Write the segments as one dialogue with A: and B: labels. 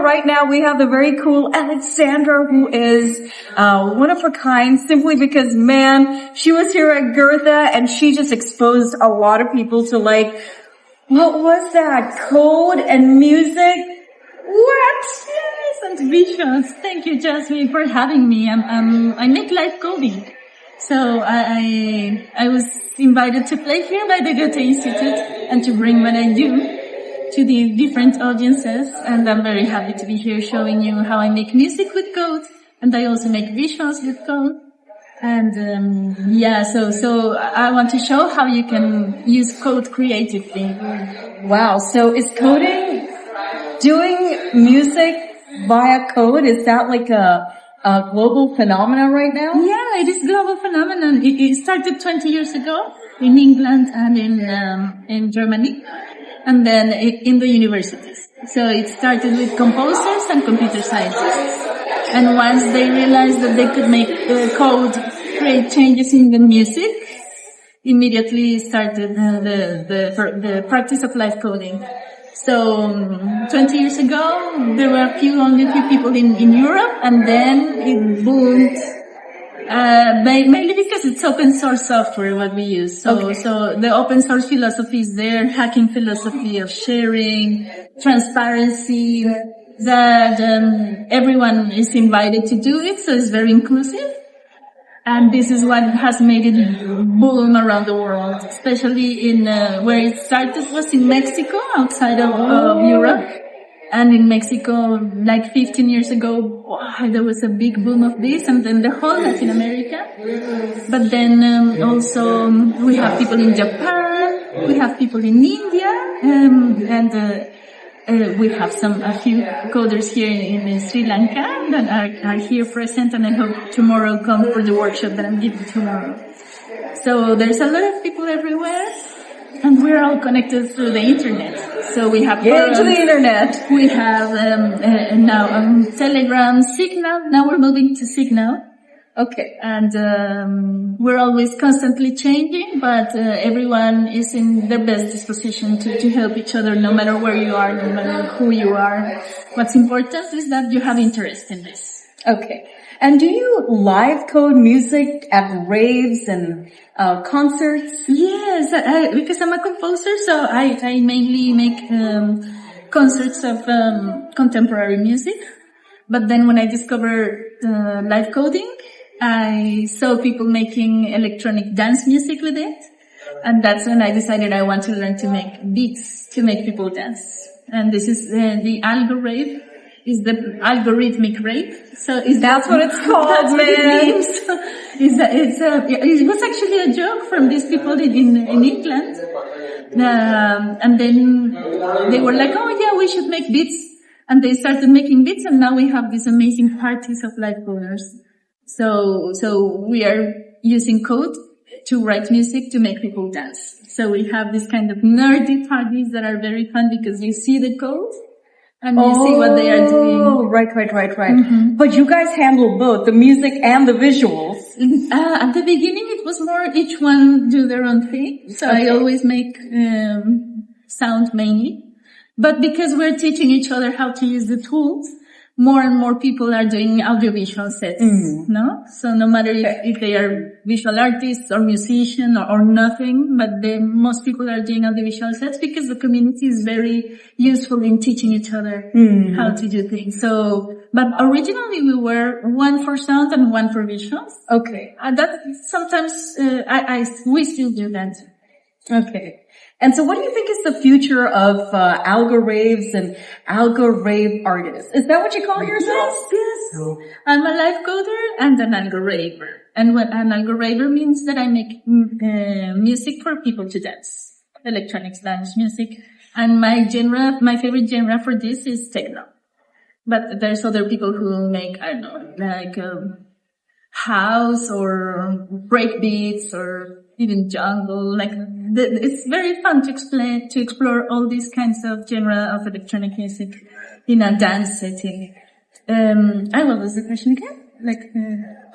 A: right now we have the very cool Alexandra, who is one of a kind, simply because, man, she was here at Goethe and she just exposed a lot of people to, like, what was that? Code and music? What?
B: Yes, and visuals. Thank you, Jasmine, for having me. I make live coding. So I was invited to play here by the Goethe Institute and to bring what I do to the different audiences, and I'm very happy to be here showing you how I make music with code, and I also make visuals with code. And so I want to show how you can use code creatively.
A: Wow, so is coding, doing music via code, is that like a global phenomenon right now?
B: Yeah, it is a global phenomenon. It started 20 years ago in England and in Germany, and then in the universities. So it started with composers and computer scientists. And once they realized that they could make code create changes in the music, immediately started the practice of live coding. So 20 years ago, there were only a few people in Europe, and then it boomed. Mainly because it's open source software what we use. So the open source philosophy is there, hacking philosophy of sharing, transparency, that everyone is invited to do it, so it's very inclusive. And this is what has made it boom around the world, especially in where it started was in Mexico, outside of Europe. And in Mexico, like 15 years ago, wow, there was a big boom of this, and then the whole Latin America. But then also we have people in Japan, we have people in India, and we have a few coders here in Sri Lanka that are here present, and I hope tomorrow come for the workshop that I'm giving tomorrow. So there's a lot of people everywhere, and we're all connected through the internet. So we have
A: to the internet.
B: We have now Telegram, Signal. Now we're moving to Signal.
A: Okay.
B: And we're always constantly changing, but everyone is in their best disposition to help each other, no matter where you are, no matter who you are. What's important is that you have interest in this.
A: Okay. And do you live code music at raves and concerts?
B: Yes, because I'm a composer, so I mainly make concerts of contemporary music. But then when I discovered live coding, I saw people making electronic dance music with it. And that's when I decided I want to learn to make beats to make people dance. And this is the algo rave. Is the algorithmic rave. So
A: that's what it's called,
B: that's
A: man.
B: What it means. It was actually a joke from these people in England. And then they were like, oh yeah, we should make beats. And they started making beats, and now we have these amazing parties of live coders. So we are using code to write music to make people dance. So we have this kind of nerdy parties that are very fun because you see the code and you see what they are doing.
A: Oh, right. Mm-hmm. But you guys handle both, the music and the visuals.
B: At the beginning it was more each one do their own thing. So I always make sound mainly. But because we're teaching each other how to use the tools, more and more people are doing audiovisual sets, no? So no matter if they are visual artists or musician or nothing, but most people are doing audiovisual sets because the community is very useful in teaching each other how to do things. So, but originally we were one for sound and one for visuals.
A: Okay.
B: That sometimes, we still do that.
A: Okay. And so what do you think is the future of algo raves and algo rave artists? Is that what you call yourself?
B: Yes. I'm a live coder and an algo raver. And what an algo raver means that I make music for people to dance. Electronic dance music. And my favorite genre for this is techno. But there's other people who make, I don't know, like house or break beats or even jungle, like it's very fun to explore all these kinds of genre of electronic music in a dance setting. What was the question again?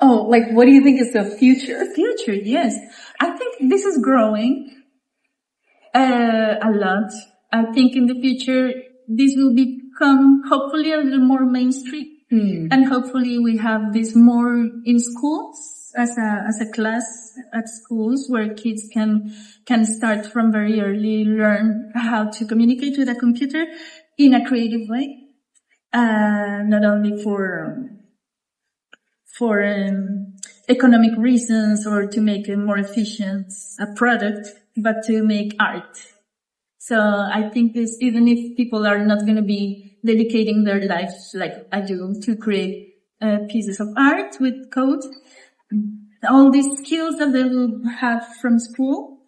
A: What do you think is the future?
B: The future, yes. I think this is growing a lot. I think in the future this will be become hopefully a little more mainstream. And hopefully we have this more in schools as a class at schools where kids can start from very early, learn how to communicate with a computer in a creative way. Not only for economic reasons or to make a more efficient product, but to make art. So I think this, even if people are not going to be dedicating their lives like I do to create pieces of art with code, all these skills that they will have from school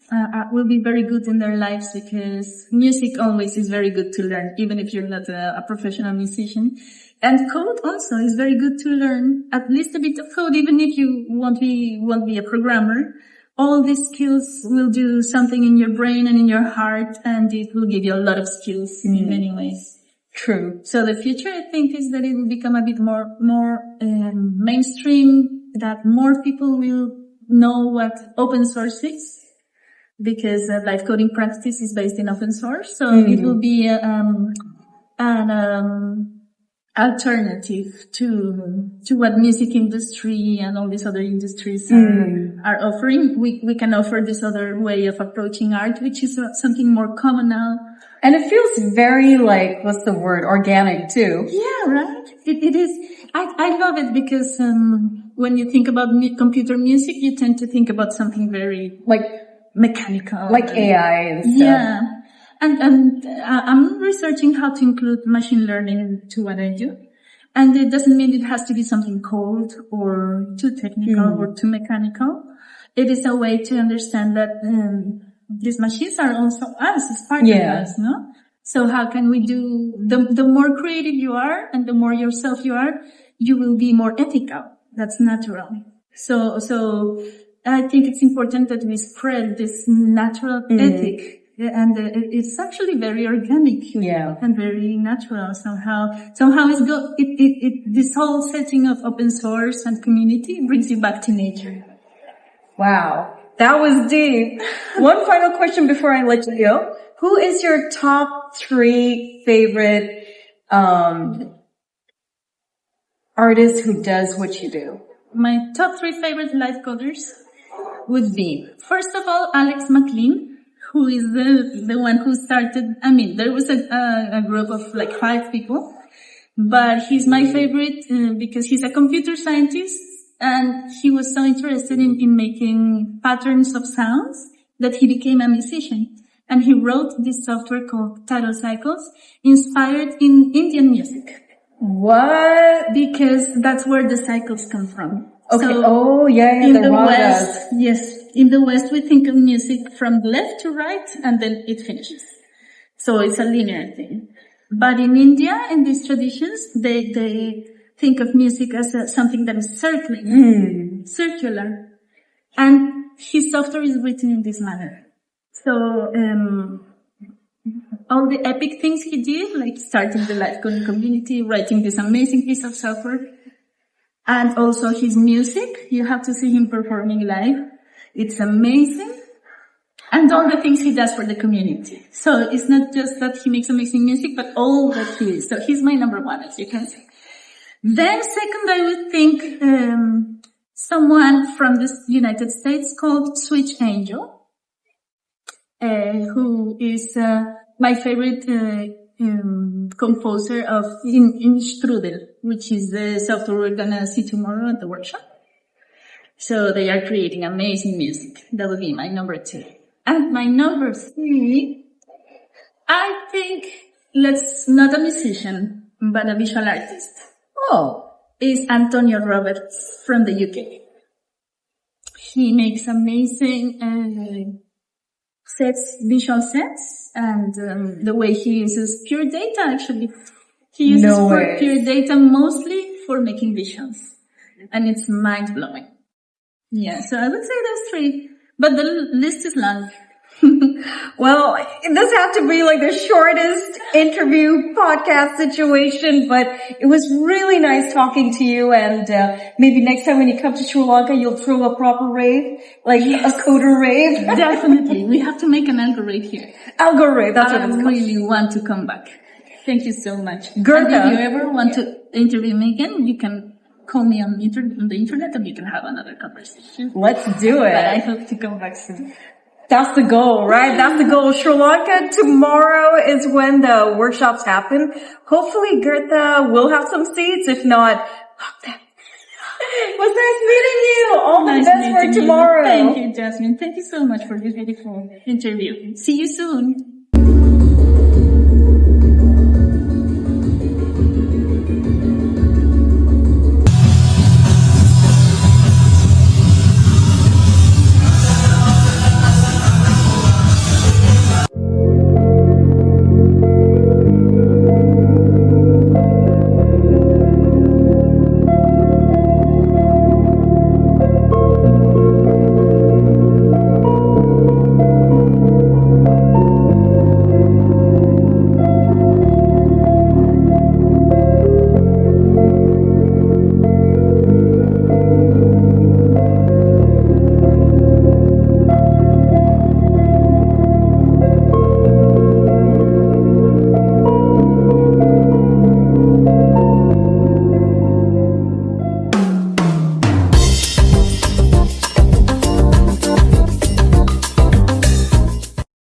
B: will be very good in their lives, because music always is very good to learn, even if you're not a professional musician. And code also is very good to learn, at least a bit of code, even if you won't be a programmer. All these skills will do something in your brain and in your heart, and it will give you a lot of skills in many ways.
A: True.
B: So the future, I think, is that it will become a bit more mainstream, that more people will know what open source is, because live coding practice is based in open source. So it will be an alternative to what music industry and all these other industries are offering. We can offer this other way of approaching art, which is something more common now.
A: And it feels very like, what's the word, organic too.
B: Yeah, right? It is. I love it because when you think about computer music, you tend to think about something very
A: like
B: mechanical.
A: Like AI and stuff.
B: Yeah. And I'm researching how to include machine learning to what I do. And it doesn't mean it has to be something cold or too technical or too mechanical. It is a way to understand that these machines are also us, as part of us, no? So how can we do, the more creative you are and the more yourself you are, you will be more ethical. That's natural. So I think it's important that we spread this natural ethic. And it's actually very organic and very natural somehow. This whole setting of open source and community brings you back to nature.
A: Wow. That was deep. One final question before I let you go. Who is your top 3 favorite, artist who does what you do?
B: My top 3 favorite live coders would be, first of all, Alex McLean, who is the one who started, there was a group of like 5 people, but he's my favorite because he's a computer scientist, and he was so interested in making patterns of sounds that he became a musician. And he wrote this software called Tidal Cycles, inspired in Indian music.
A: What?
B: Because that's where the cycles come from.
A: Okay.
B: So
A: in the
B: West, in the West we think of music from left to right and then it finishes. So it's a linear thing. But in India, in these traditions, they think of music as something that is circular. And his software is written in this manner. So, all the epic things he did, like starting the live coding community, writing this amazing piece of software, and also his music, you have to see him performing live. It's amazing. And all the things he does for the community. So it's not just that he makes amazing music, but all that he is. So he's my number 1, as you can see. Then second, I would think, someone from the United States called Switch Angel, who is, my favorite, composer of in Strudel, which is the software we're gonna see tomorrow at the workshop. So they are creating amazing music. That would be my number 2. And my number 3, I think, not a musician, but a visual artist. Is Antonio Roberts from the UK. He makes amazing visual sets, and the way he uses pure data, actually. He uses pure data mostly for making visuals. And it's mind-blowing. Yeah, so I would say those 3. But the list is long.
A: Well, this had to be like the shortest interview podcast situation, but it was really nice talking to you, and maybe next time when you come to Sri Lanka, you'll throw a proper rave, like a coder rave.
B: Definitely. We have to make an algo rave here.
A: Algo rave, that's what it's called.
B: I really want to come back. Thank you so much.
A: Goethe.
B: And if you ever want to interview me again, you can call me on the internet and you can have another conversation.
A: Let's do it.
B: But I hope to come back soon.
A: That's the goal, right? That's the goal. Sri Lanka, tomorrow is when the workshops happen. Hopefully Goethe will have some seats. If not, it was nice meeting you. All the best for tomorrow.
B: Thank you, Jasmine. Thank you so much for this beautiful interview. See you soon.